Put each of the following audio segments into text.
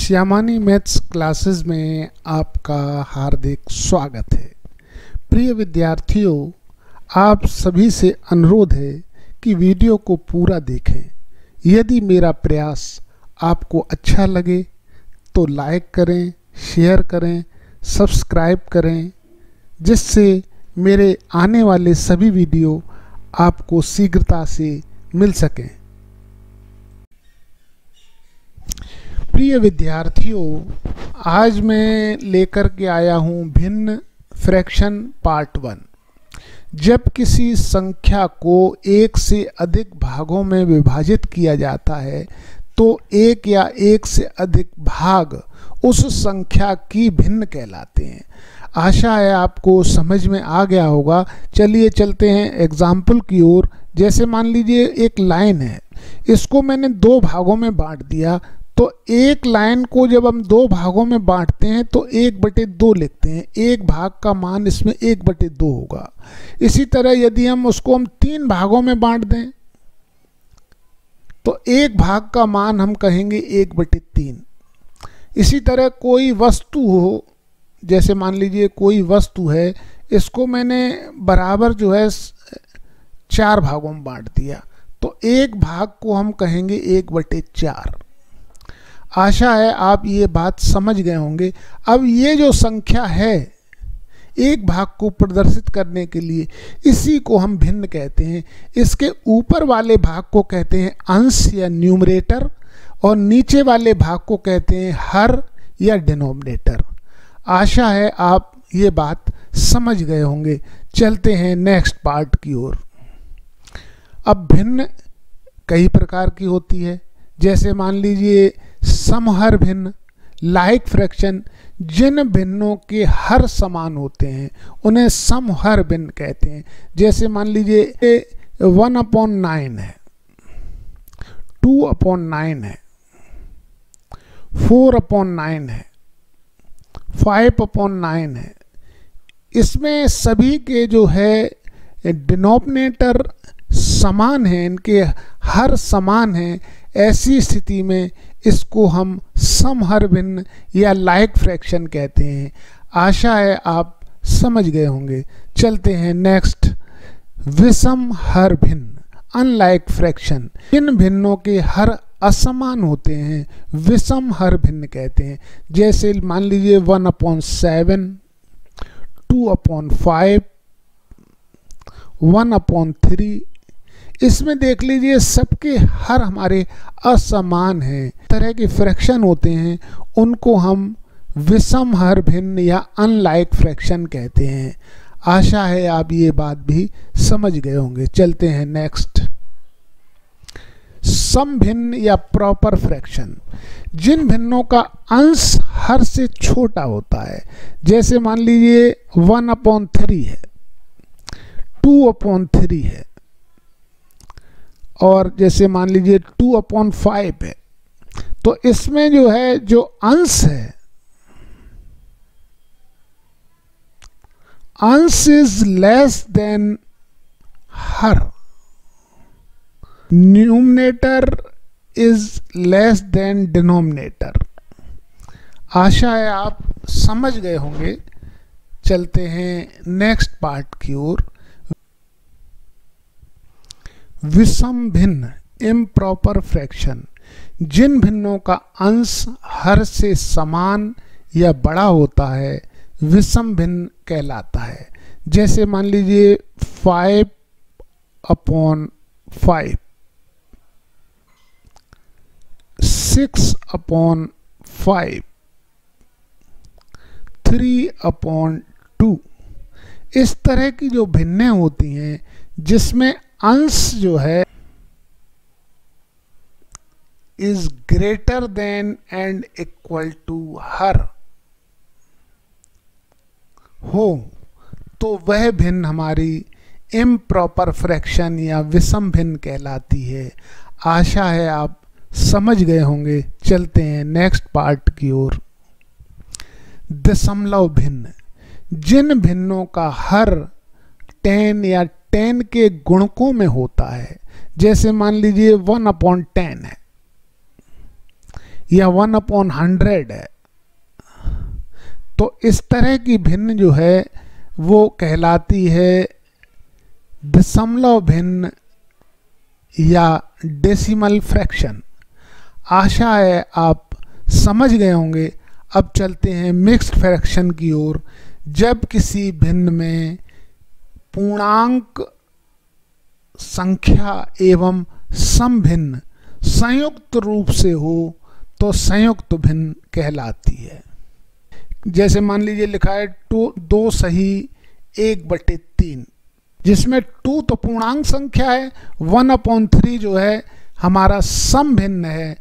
श्यामानी maths classes में आपका हार्दिक स्वागत है। प्रिय विद्यार्थियों, आप सभी से अनुरोध है कि वीडियो को पूरा देखें। यदि मेरा प्रयास आपको अच्छा लगे तो लाइक करें, शेयर करें, सब्सक्राइब करें, जिससे मेरे आने वाले सभी वीडियो आपको शीघ्रता से मिल सकें। प्रिय विद्यार्थियों, आज मैं लेकर के आया हूं भिन्न फ्रैक्शन पार्ट 1। जब किसी संख्या को एक से अधिक भागों में विभाजित किया जाता है तो एक या एक से अधिक भाग उस संख्या की भिन्न कहलाते हैं। आशा है आपको समझ में आ गया होगा। चलिए चलते हैं एग्जाम्पल की ओर। जैसे मान लीजिए एक लाइन है, इसको मैंने दो भागों में बांट दिया। तो एक लाइन को जब हम दो भागों में बांटते हैं तो 1/2 लिखते हैं। एक भाग का मान इसमें 1/2 होगा। इसी तरह यदि हम उसको 3 भागों में बांट दें तो एक भाग का मान हम कहेंगे 1/3। इसी तरह कोई वस्तु हो, जैसे मान लीजिए कोई वस्तु है, इसको मैंने बराबर जो है 4 भागों में बांट दिया तो एक भाग को हम कहेंगे 1/4। आशा है आप ये बात समझ गए होंगे। अब ये जो संख्या है एक भाग को प्रदर्शित करने के लिए, इसी को हम भिन्न कहते हैं। इसके ऊपर वाले भाग को कहते हैं अंश या न्यूमरेटर और नीचे वाले भाग को कहते हैं हर या डिनोमिनेटर। आशा है आप ये बात समझ गए होंगे। चलते हैं नेक्स्ट पार्ट की ओर। अब भिन्न कई प्रकार की होती है। जैसे मान लीजिए समहर भिन्न, लाइक फ्रैक्शन। जिन भिन्नों के हर समान होते हैं उन्हें समहर भिन्न कहते हैं। जैसे मान लीजिए 1/9 है, 2/9 है, 4/9 है, 5/9 है। इसमें सभी के जो है डिनोमिनेटर समान है, इनके हर समान है। ऐसी स्थिति में इसको हम समहर भिन्न या लाइक फ्रैक्शन कहते हैं। आशा है आप समझ गए होंगे। चलते हैं नेक्स्ट, विषम हर भिन्न, अनलाइक फ्रैक्शन। इन भिन्नों के हर असमान होते हैं विषम हर भिन्न कहते हैं। जैसे मान लीजिए 1/7, 2/5, 1/3। इसमें देख लीजिए सबके हर हमारे असमान हैं। तरह के फ्रैक्शन होते हैं उनको हम विषम हर भिन्न या अनलाइक फ्रैक्शन कहते हैं। आशा है आप ये बात भी समझ गए होंगे। चलते हैं नेक्स्ट, सम भिन्न या प्रॉपर फ्रैक्शन। जिन भिन्नों का अंश हर से छोटा होता है। जैसे मान लीजिए 1/3 है, 2/3 है, और जैसे मान लीजिए 2/5 है। तो इसमें जो है जो अंश है, अंश इज लेस देन हर, numerator is less than denominator. आशा है आप समझ गए होंगे। चलते हैं नेक्स्ट पार्ट की ओर। विषम भिन्न, इम्प्रॉपर फ्रैक्शन। जिन भिन्नों का अंश हर से समान या बड़ा होता है विषम भिन्न कहलाता है। जैसे मान लीजिए 5/5, 6/5, 3/2। इस तरह की जो भिन्नें होती हैं जिसमें अंश जो है is greater than and equal to हर हो, तो वह भिन्न हमारी इम्प्रॉपर फ्रैक्शन या विषम भिन्न कहलाती है। आशा है आप समझ गए होंगे। चलते हैं नेक्स्ट पार्ट की ओर। दशमलव भिन्न। जिन भिन्नों का हर 10 या 10 के गुणकों में होता है। जैसे मान लीजिए 1/10 है, या 1/100 है। तो इस तरह की भिन्न जो है वो कहलाती है दशमलव भिन्न या डेसिमल फ्रैक्शन। आशा है आप समझ गए होंगे। अब चलते हैं मिक्स्ड फ्रैक्शन की ओर। जब किसी भिन्न में पूर्णांक संख्या एवं सम भिन्न संयुक्त रूप से हो तो संयुक्त भिन्न कहलाती है। जैसे मान लीजिए लिखा है 2 सही 1/3, जिसमें 2 तो पूर्णांक संख्या है, 1/3 जो है हमारा सम भिन्न है,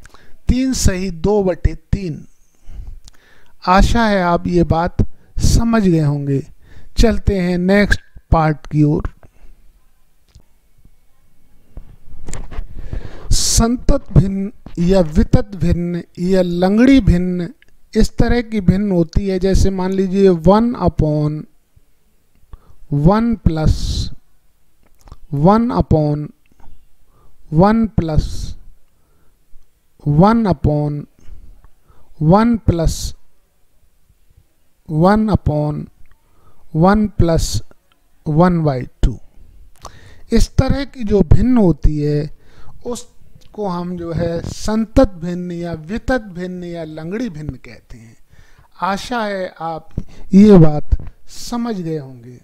3 सही 2/3। आशा है आप ये बात समझ गए होंगे। चलते हैं नेक्स्ट पार्ट की ओर। संतत भिन्न या वितत भिन्न या लंगड़ी भिन्न इस तरह की भिन्न होती है। जैसे मान लीजिए 1/1 प्लस 1/1 प्लस 1/1 प्लस 1/1 प्लस 1/2। इस तरह की जो भिन्न होती है उसको हम जो है संतत भिन्न या वितत भिन्न या लंगड़ी भिन्न कहते हैं। आशा है आप ये बात समझ गए होंगे।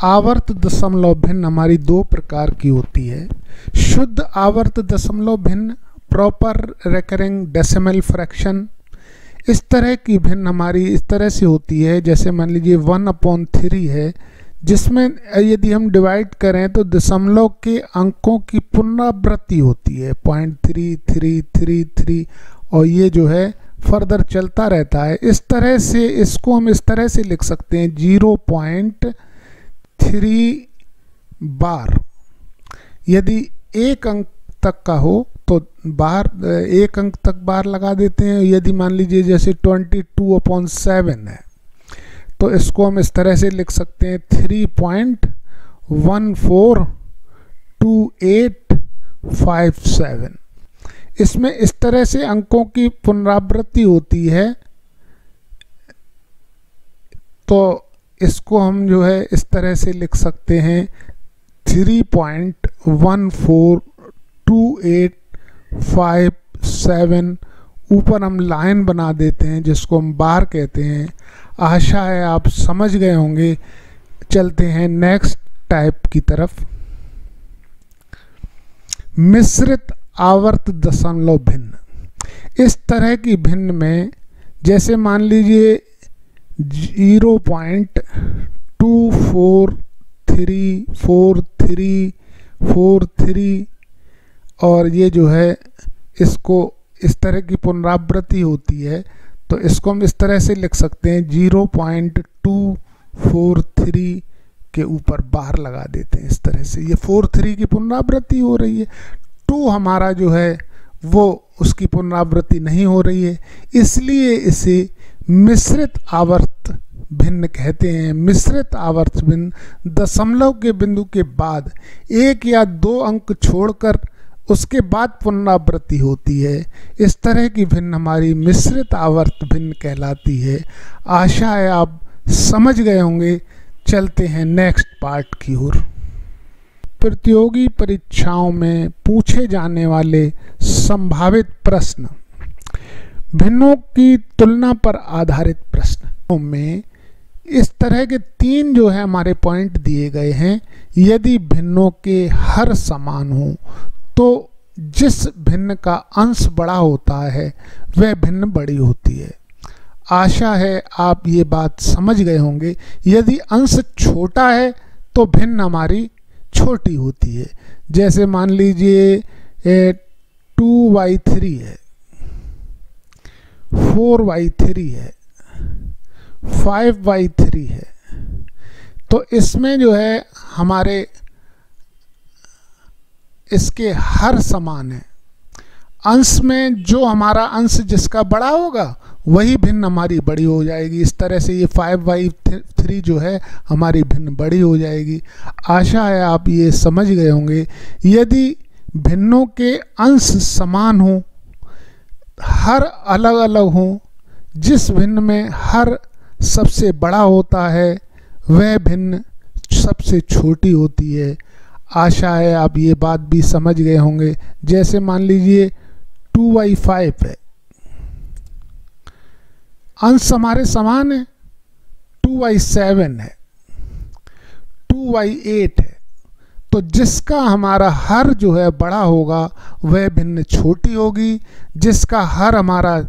आवर्त दशमलव भिन्न हमारी 2 प्रकार की होती है। शुद्ध आवर्त दशमलव भिन्न, प्रॉपर रेकरिंग डेसिमल फ्रैक्शन। इस तरह की भिन्न हमारी इस तरह से होती है। जैसे मान लीजिए 1/3 है, जिसमें यदि हम डिवाइड करें तो दशमलव के अंकों की पुनरावृत्ति होती है 0.3333 और ये जो है फर्दर चलता रहता है। इस तरह से इसको हम इस तरह से लिख सकते हैं 0.3 बार। यदि 1 अंक तक का हो तो बार 1 अंक तक बार लगा देते हैं। यदि मान लीजिए जैसे 22/7 है तो इसको हम इस तरह से लिख सकते हैं 3.142857। इसमें इस तरह से अंकों की पुनरावृत्ति होती है तो इसको हम जो है इस तरह से लिख सकते हैं 3.142857। ऊपर हम लाइन बना देते हैं जिसको हम बार कहते हैं। आशा है आप समझ गए होंगे। चलते हैं नेक्स्ट टाइप की तरफ। मिश्रित आवर्त दशमलव भिन्न। इस तरह की भिन्न में जैसे मान लीजिए 0.2434343 और ये जो है इसको इस तरह की पुनरावृत्ति होती है तो इसको हम इस तरह से लिख सकते हैं 0.243 के ऊपर बार लगा देते हैं। इस तरह से ये 43 की पुनरावृत्ति हो रही है, 2 हमारा जो है वो उसकी पुनरावृत्ति नहीं हो रही है, इसलिए इसे मिश्रित आवर्त भिन्न कहते हैं। मिश्रित आवर्त भिन्न दशमलव के बिंदु के बाद 1 या 2 अंक छोड़कर उसके बाद पुनरावृत्ति होती है। इस तरह की भिन्न हमारी मिश्रित आवर्त भिन्न कहलाती है। आशा है आप समझ गए होंगे। चलते हैं नेक्स्ट पार्ट की ओर। प्रतियोगी परीक्षाओं में पूछे जाने वाले संभावित प्रश्न। भिन्नों की तुलना पर आधारित प्रश्न में इस तरह के 3 जो है हमारे पॉइंट दिए गए हैं। यदि भिन्नों के हर समान हो तो जिस भिन्न का अंश बड़ा होता है वह भिन्न बड़ी होती है। आशा है आप ये बात समझ गए होंगे। यदि अंश छोटा है तो भिन्न हमारी छोटी होती है। जैसे मान लीजिए 2/3 है, 4/3 है, 5/3 है, तो इसमें जो है हमारे इसके हर समान है। अंश में जो हमारा अंश जिसका बड़ा होगा वही भिन्न हमारी बड़ी हो जाएगी। इस तरह से ये 5/3 जो है हमारी भिन्न बड़ी हो जाएगी। आशा है आप ये समझ गए होंगे। यदि भिन्नों के अंश समान हों, हर अलग अलग हों, जिस भिन्न में हर सबसे बड़ा होता है वह भिन्न सबसे छोटी होती है। आशा है आप ये बात भी समझ गए होंगे। जैसे मान लीजिए 2/5 है, अंश हमारे समान है, 2/7 है, 2/8 है, तो जिसका हमारा हर जो है बड़ा होगा वह भिन्न छोटी होगी, जिसका हर हमारा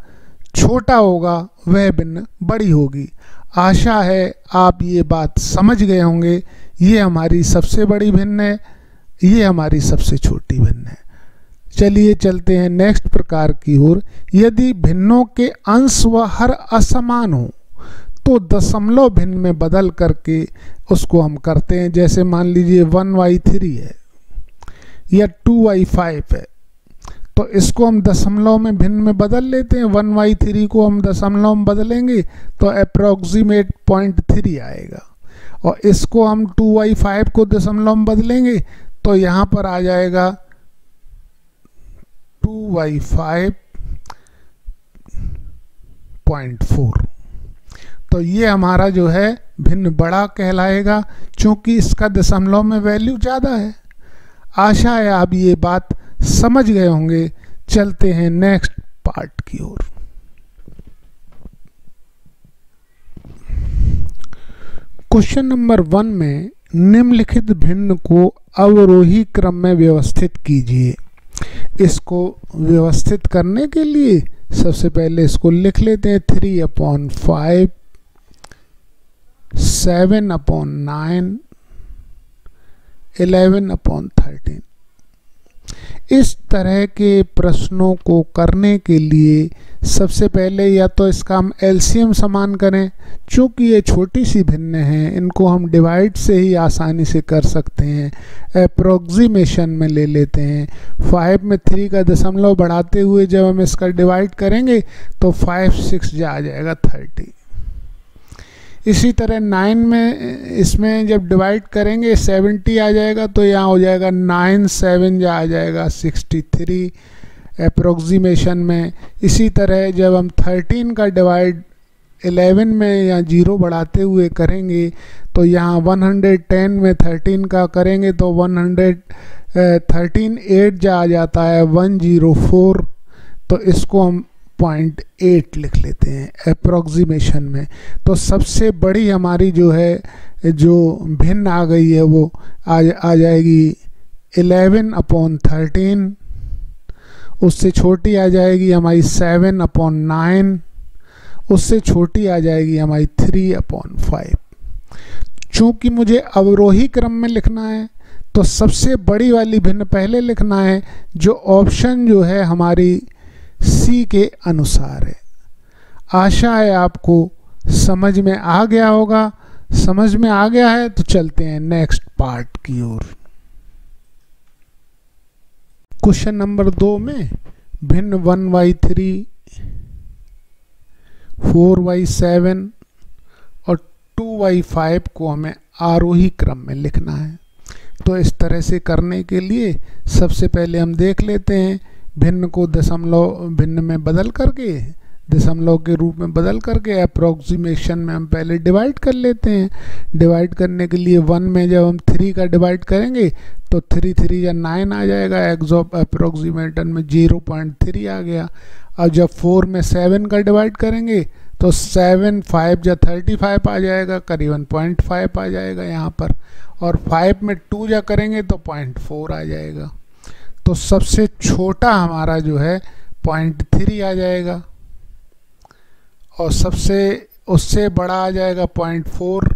छोटा होगा वह भिन्न बड़ी होगी। आशा है आप ये बात समझ गए होंगे। ये हमारी सबसे बड़ी भिन्न है, ये हमारी सबसे छोटी भिन्न है। चलिए चलते हैं नेक्स्ट प्रकार की ओर। यदि भिन्नों के अंश व हर असमान हो तो दशमलव भिन्न में बदल करके उसको हम करते हैं। जैसे मान लीजिए 1/3 है या 2/5 है, तो इसको हम दशमलव में भिन्न में बदल लेते हैं। 1/3 को हम दशमलव में बदलेंगे तो अप्रोक्सीमेट 0.3 आएगा, और इसको हम 2/5 को दशमलव में बदलेंगे तो यहाँ पर आ जाएगा 2/5.4। तो ये हमारा जो है भिन्न बड़ा कहलाएगा, क्योंकि इसका दशमलव में वैल्यू ज़्यादा है। आशा है आप ये बात समझ गए होंगे। चलते हैं नेक्स्ट पार्ट की ओर। क्वेश्चन नंबर 1 में निम्नलिखित भिन्न को अवरोही क्रम में व्यवस्थित कीजिए। इसको व्यवस्थित करने के लिए सबसे पहले इसको लिख लेते हैं। 3/5, 7/9, 11/13। इस तरह के प्रश्नों को करने के लिए सबसे पहले या तो इसका हम एलसीएम समान करें, चूँकि ये छोटी सी भिन्न हैं, इनको हम डिवाइड से ही आसानी से कर सकते हैं। अप्रोक्सीमेशन में ले लेते हैं। 5 में 3 का दशमलव बढ़ाते हुए जब हम इसका डिवाइड करेंगे तो 5 6 जा आ जाएगा 30। इसी तरह 9 में इसमें जब डिवाइड करेंगे 70 आ जाएगा, तो यहाँ हो जाएगा 9 7 जा आ जाएगा 63 अप्रोक्सीमेशन में। इसी तरह जब हम 13 का डिवाइड 11 में या 0 बढ़ाते हुए करेंगे तो यहाँ 110 में 13 का करेंगे तो 113 8 जा आ जाता है 104। तो इसको हम 0.8 लिख लेते हैं अप्रोक्सीमेशन में। तो सबसे बड़ी हमारी जो है जो भिन्न आ गई है वो आ जाएगी 11/13। उससे छोटी आ जाएगी हमारी 7/9। उससे छोटी आ जाएगी हमारी 3/5। चूँकि मुझे अवरोही क्रम में लिखना है तो सबसे बड़ी वाली भिन्न पहले लिखना है, जो ऑप्शन जो है हमारी सी के अनुसार है। आशा है आपको समझ में आ गया होगा। समझ में आ गया है तो चलते हैं नेक्स्ट पार्ट की ओर। क्वेश्चन नंबर 2 में भिन्न 1/3, 4/7 और 2/5 को हमें आरोही क्रम में लिखना है। तो इस तरह से करने के लिए सबसे पहले हम देख लेते हैं। भिन्न को दशमलव भिन्न में बदल करके, दशमलव के रूप में बदल करके अप्रोक्सीमेशन में हम पहले डिवाइड कर लेते हैं। डिवाइड करने के लिए 1 में जब हम 3 का डिवाइड करेंगे तो 3 3 या 9 आ जाएगा। अप्रोक्सीमेशन में 0.3 आ गया। अब जब 4 में 7 का डिवाइड करेंगे तो 7 5 या 35 आ जाएगा, करीबन 0.5 आ जाएगा यहाँ पर। और 5 में 2 या करेंगे तो 0.4 आ जाएगा। तो सबसे छोटा हमारा जो है 0.3 आ जाएगा, और सबसे उससे बड़ा आ जाएगा 0.4,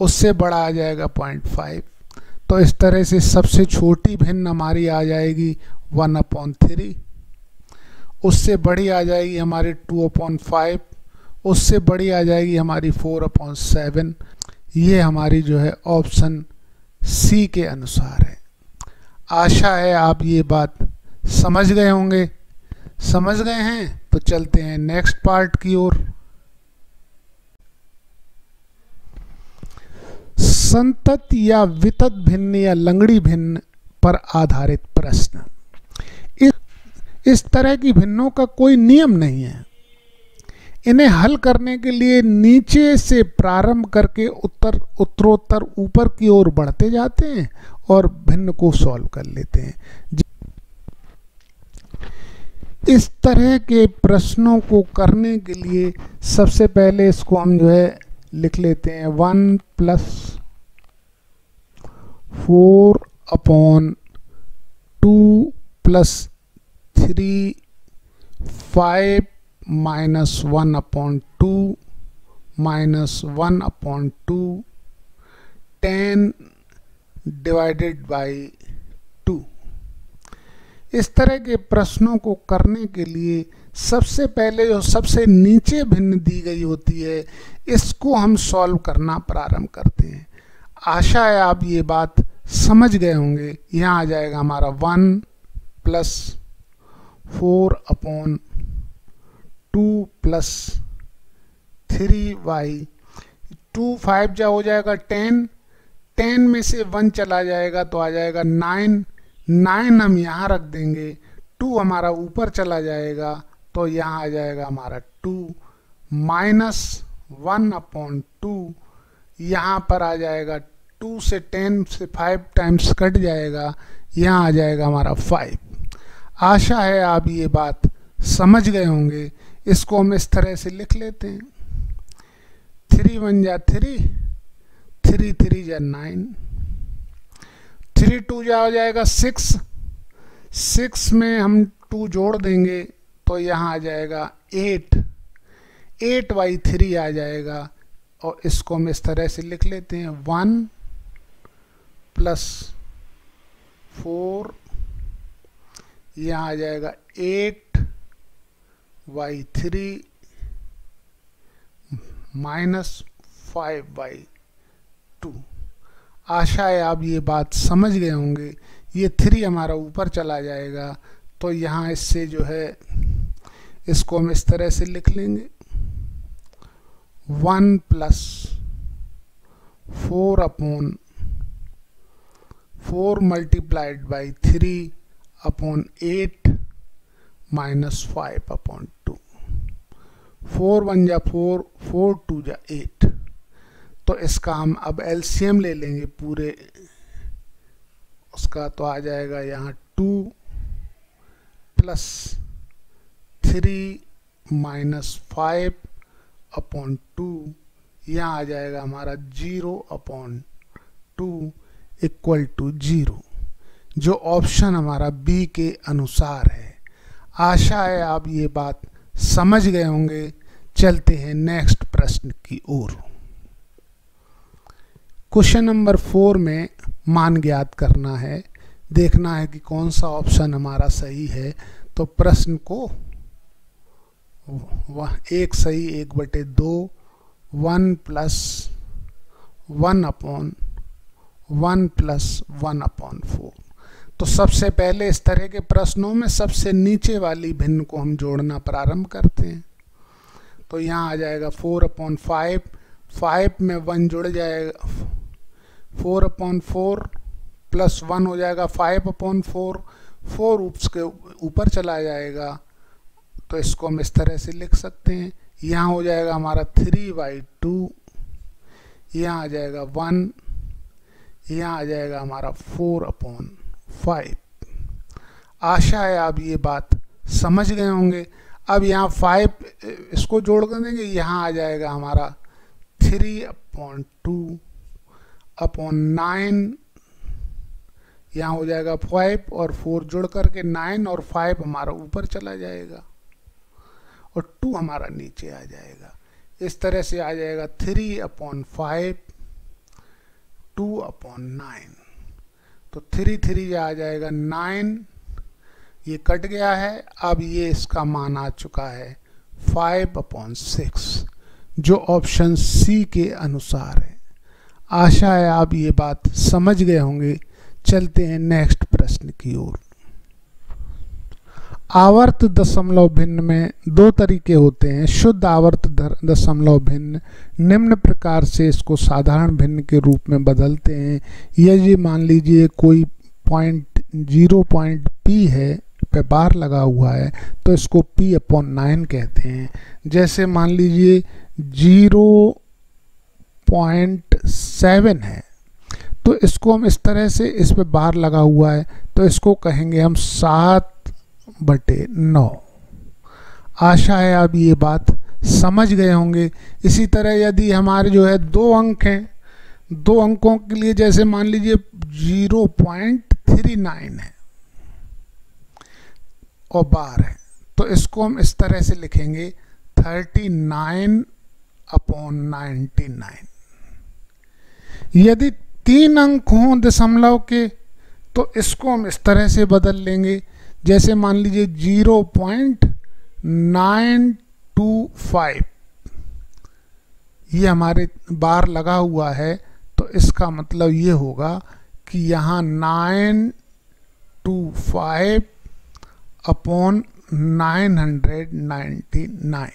उससे बड़ा आ जाएगा 0.5। तो इस तरह से सबसे छोटी भिन्न हमारी आ जाएगी 1/3। उससे बड़ी आ जाएगी हमारी 2/5। उससे बड़ी आ जाएगी हमारी 4/7। ये हमारी जो है ऑप्शन सी के अनुसार है। आशा है आप ये बात समझ गए होंगे। समझ गए हैं तो चलते हैं नेक्स्ट पार्ट की ओर। संतत या वितत भिन्न या लंगड़ी भिन्न पर आधारित प्रश्न। इस तरह की भिन्नों का कोई नियम नहीं है। इन्हें हल करने के लिए नीचे से प्रारंभ करके उत्तरोत्तर ऊपर की ओर बढ़ते जाते हैं और भिन्न को सॉल्व कर लेते हैं। इस तरह के प्रश्नों को करने के लिए सबसे पहले इसको हम जो है लिख लेते हैं 1 + 4/2 + 3 5 - 1/2 - 1/2 10 / 2। इस तरह के प्रश्नों को करने के लिए सबसे पहले जो सबसे नीचे भिन्न दी गई होती है इसको हम सॉल्व करना प्रारंभ करते हैं। आशा है आप ये बात समझ गए होंगे। यहाँ आ जाएगा हमारा 1 + 4/2 + 3y 2 5 जा हो जाएगा 10 10 में से 1 चला जाएगा तो आ जाएगा 9 9 हम यहाँ रख देंगे, 2 हमारा ऊपर चला जाएगा तो यहाँ आ जाएगा हमारा 2 - 1/2 यहाँ पर आ जाएगा 2 से 10 से 5 टाइम्स कट जाएगा, यहाँ आ जाएगा हमारा 5। आशा है आप ये बात समझ गए होंगे। इसको हम इस तरह से लिख लेते हैं 3 × 1 = 3 3 × 3 = 9 3 × 2 हो जाएगा 6 6 में हम 2 जोड़ देंगे तो यहाँ आ जाएगा 8 8/3 आ जाएगा। और इसको हम इस तरह से लिख लेते हैं 1 + 4 यहाँ आ जाएगा 8/3 - 5/2। आशा है आप ये बात समझ गए होंगे। ये 3 हमारा ऊपर चला जाएगा तो यहाँ इससे जो है इसको हम इस तरह से लिख लेंगे 1 + 4/4 × 3/8 - 5/2 4 × 1 = 4 4 × 2 = 8। तो इसका हम अब एलसीएम ले लेंगे पूरे उसका, तो आ जाएगा यहाँ 2 + 3 - 5/2 यहाँ आ जाएगा हमारा 0/2 = 0, जो ऑप्शन हमारा बी के अनुसार है। आशा है आप ये बात समझ गए होंगे। चलते हैं नेक्स्ट प्रश्न की ओर। क्वेश्चन नंबर 4 में मान ज्ञात करना है, देखना है कि कौन सा ऑप्शन हमारा सही है। तो प्रश्न को 1 सही 1/2 1 + 1/1 + 1/4। तो सबसे पहले इस तरह के प्रश्नों में सबसे नीचे वाली भिन्न को हम जोड़ना प्रारंभ करते हैं। तो यहाँ आ जाएगा 4/5 5 में 1 जुड़ जाएगा 4/4 + 1 हो जाएगा 5/4 4 उसके ऊपर चला जाएगा तो इसको हम इस तरह से लिख सकते हैं। यहाँ हो जाएगा हमारा 3/2 यहाँ आ जाएगा 1 यहाँ आ जाएगा हमारा 4/5। आशा है आप ये बात समझ गए होंगे। अब यहाँ 5 इसको जोड़ कर देंगे, यहाँ आ जाएगा हमारा 3/2/9 यहाँ हो जाएगा 5 और 4 जुड़ करके 9 और 5 हमारा ऊपर चला जाएगा और 2 हमारा नीचे आ जाएगा। इस तरह से आ जाएगा 3/5 2/9। तो 3 3 आ जाएगा 9, ये कट गया है। अब ये इसका मान आ चुका है 5/6, जो ऑप्शन सी के अनुसार है। आशा है आप ये बात समझ गए होंगे। चलते हैं नेक्स्ट प्रश्न की ओर। आवर्त दशमलव भिन्न में 2 तरीके होते हैं। शुद्ध आवर्त दशमलव भिन्न निम्न प्रकार से इसको साधारण भिन्न के रूप में बदलते हैं। यदि मान लीजिए कोई 0 पॉइंट P है, पे बार लगा हुआ है तो इसको p/9 कहते हैं। जैसे मान लीजिए 0.7 है तो इसको हम इस तरह से, इस पे बार लगा हुआ है तो इसको कहेंगे हम 7/9। आशा है आप ये बात समझ गए होंगे। इसी तरह यदि हमारे जो है 2 अंक हैं, 2 अंकों के लिए जैसे मान लीजिए 0.39 है और बार है तो इसको हम इस तरह से लिखेंगे 39/99। यदि 3 अंक हों दशमलव के तो इसको हम इस तरह से बदल लेंगे। जैसे मान लीजिए 0.925 ये हमारे बार लगा हुआ है तो इसका मतलब ये होगा कि यहाँ 925/999।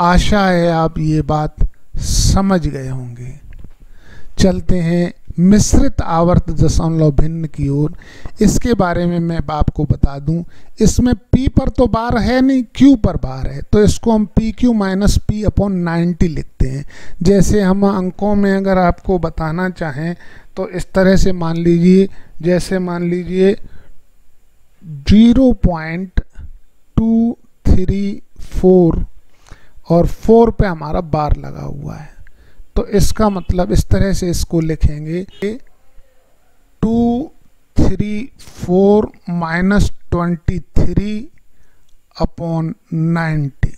आशा है आप ये बात समझ गए होंगे। चलते हैं मिश्रित आवर्त दशमलव भिन्न की ओर। इसके बारे में मैं आपको बता दूं, इसमें p पर तो बार है नहीं, q पर बार है तो इसको हम pq माइनस p/90 लिखते हैं। जैसे हम अंकों में अगर आपको बताना चाहें तो इस तरह से मान लीजिए, जैसे मान लीजिए 0.234 और 4 पे हमारा बार लगा हुआ है तो इसका मतलब इस तरह से इसको लिखेंगे 234 माइनस 23/90।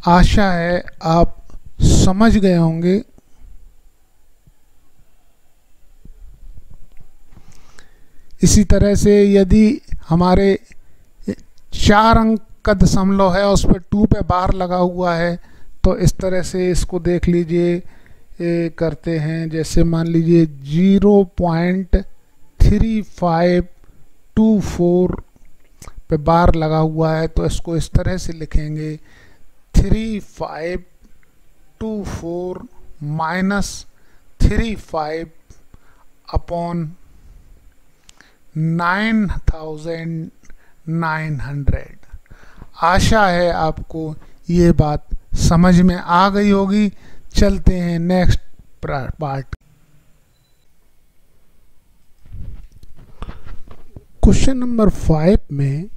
आशा है आप समझ गए होंगे। इसी तरह से यदि हमारे 4 अंक का दशमलव है उस पर 2 पे बार लगा हुआ है तो इस तरह से इसको देख लीजिए, करते हैं। जैसे मान लीजिए 0.3524 पे बार लगा हुआ है तो इसको इस तरह से लिखेंगे 3524 माइनस 35/9900। आशा है आपको ये बात समझ में आ गई होगी। चलते हैं नेक्स्ट पार्ट। क्वेश्चन नंबर 5 में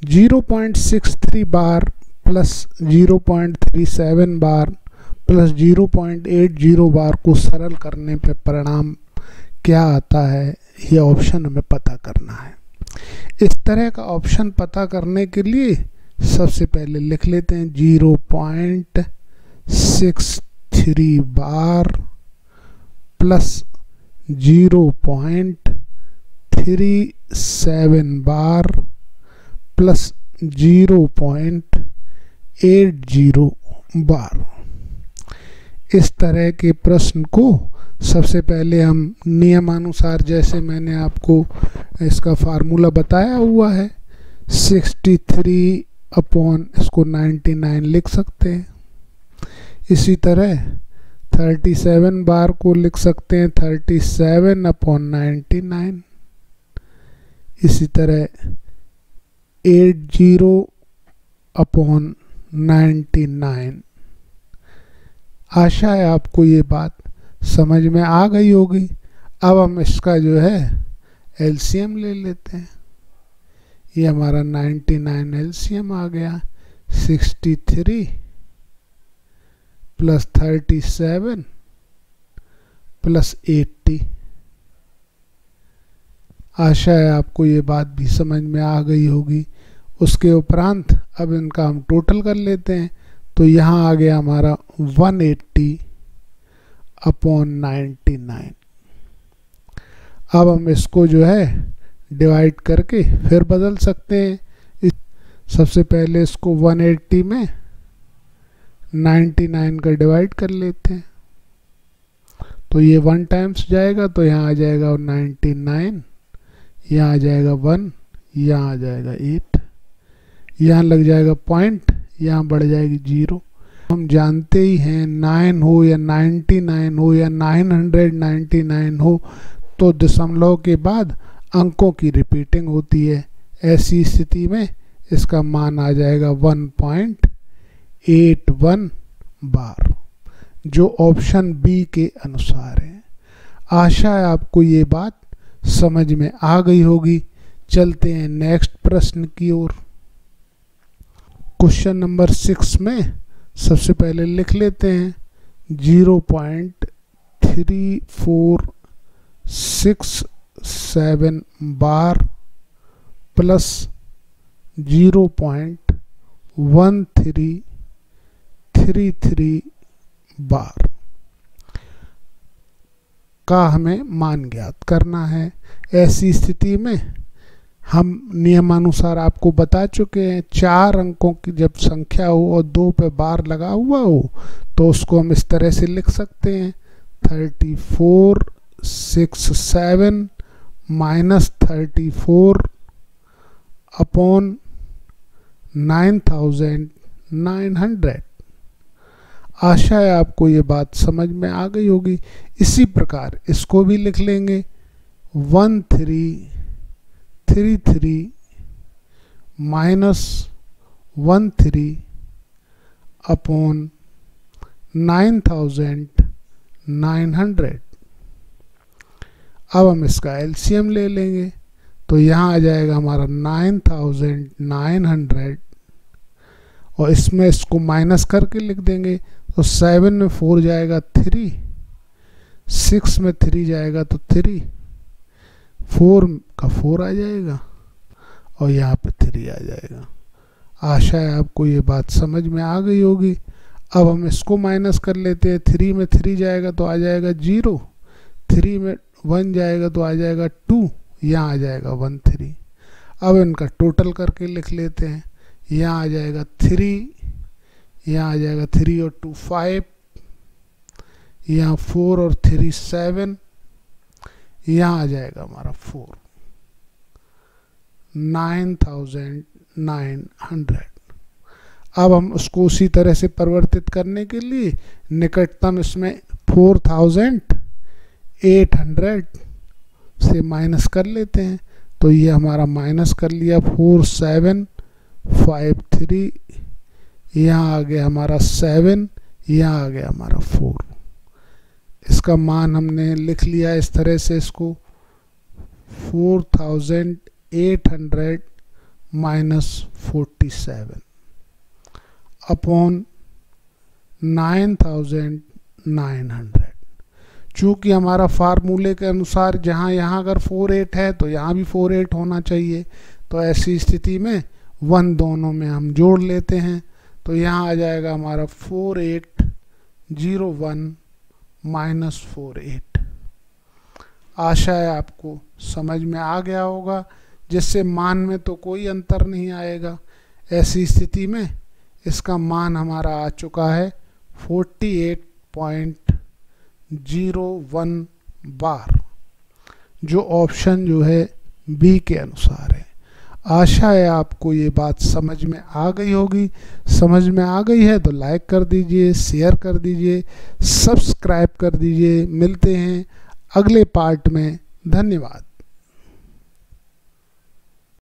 0.63 बार प्लस 0.37 बार प्लस 0.80 बार को सरल करने पे परिणाम क्या आता है, ये ऑप्शन हमें पता करना है। इस तरह का ऑप्शन पता करने के लिए सबसे पहले लिख लेते हैं 0.63 बार प्लस 0.37 बार प्लस 0.80 बार। इस तरह के प्रश्न को सबसे पहले हम नियमानुसार, जैसे मैंने आपको इसका फार्मूला बताया हुआ है, 63 अपॉन इसको 99 लिख सकते हैं। इसी तरह 37 बार को लिख सकते हैं 37/99। इसी तरह 80/99। आशा है आपको ये बात समझ में आ गई होगी। अब हम इसका जो है एलसीएम ले लेते हैं। ये हमारा 99 एलसीएम आ गया। 63 प्लस 37 प्लस 80। आशा है आपको ये बात भी समझ में आ गई होगी। उसके उपरांत अब इनका हम टोटल कर लेते हैं तो यहाँ आ गया हमारा 180/99। अब हम इसको जो है डिवाइड करके फिर बदल सकते हैं। सबसे पहले इसको 180 में 99 का डिवाइड कर लेते हैं तो ये 1 टाइम्स जाएगा तो यहाँ आ जाएगा 99, यहाँ आ जाएगा 1, यहाँ आ जाएगा 8, यहाँ लग जाएगा पॉइंट, यहाँ बढ़ जाएगी 0। हम जानते ही हैं 9 हो या 99 हो या 999 हो तो दशमलव के बाद अंकों की रिपीटिंग होती है। ऐसी स्थिति में इसका मान आ जाएगा 1.81 बार, जो ऑप्शन बी के अनुसार है। आशा है आपको ये बात समझ में आ गई होगी। चलते हैं नेक्स्ट प्रश्न की ओर। क्वेश्चन नंबर 6 में सबसे पहले लिख लेते हैं 0.3467 बार प्लस 0.1333 बार का हमें मान ज्ञात करना है। ऐसी स्थिति में हम नियमानुसार आपको बता चुके हैं, 4 अंकों की जब संख्या हो और 2 पे बार लगा हुआ हो तो उसको हम इस तरह से लिख सकते हैं 3467 माइनस 34 अपॉन 9900। आशा है आपको ये बात समझ में आ गई होगी। इसी प्रकार इसको भी लिख लेंगे 1333 माइनस 13 अपॉन 9900। अब हम इसका एलसीएम ले लेंगे तो यहाँ आ जाएगा हमारा 9900 और इसमें इसको माइनस करके लिख देंगे तो 7 में 4 जाएगा 3, 6 में 3 जाएगा तो 3, 4 का 4 आ जाएगा और यहाँ पे 3 आ जाएगा। आशा है आपको ये बात समझ में आ गई होगी। अब हम इसको माइनस कर लेते हैं। 3 में 3 जाएगा तो आ जाएगा 0, 3 में 1 जाएगा तो आ जाएगा 2, यहाँ आ जाएगा 13। अब इनका टोटल करके लिख लेते हैं। यहाँ आ जाएगा 3, यहाँ आ जाएगा 3 और 2 5, यहाँ 4 और 3 7, यहाँ आ जाएगा हमारा 4, 9900। अब हम उसको उसी तरह से परिवर्तित करने के लिए निकटतम इसमें 4800 से माइनस कर लेते हैं तो ये हमारा माइनस कर लिया 4753, यहाँ आ गया हमारा 7, यहाँ आ गया हमारा 4। इसका मान हमने लिख लिया इस तरह से, इसको 4800 माइनस 47 अपॉन 9900। चूँकि हमारा फार्मूले के अनुसार यहाँ अगर 48 है तो यहाँ भी 48 होना चाहिए, तो ऐसी स्थिति में 1 दोनों में हम जोड़ लेते हैं तो यहाँ आ जाएगा हमारा 4801 माइनस 48। आशा है आपको समझ में आ गया होगा, जिससे मान में तो कोई अंतर नहीं आएगा। ऐसी स्थिति में इसका मान हमारा आ चुका है 48.01 बार, जो ऑप्शन जो है बी के अनुसार है। आशा है आपको ये बात समझ में आ गई होगी। समझ में आ गई है तो लाइक कर दीजिए, शेयर कर दीजिए, सब्सक्राइब कर दीजिए। मिलते हैं अगले पार्ट में। धन्यवाद।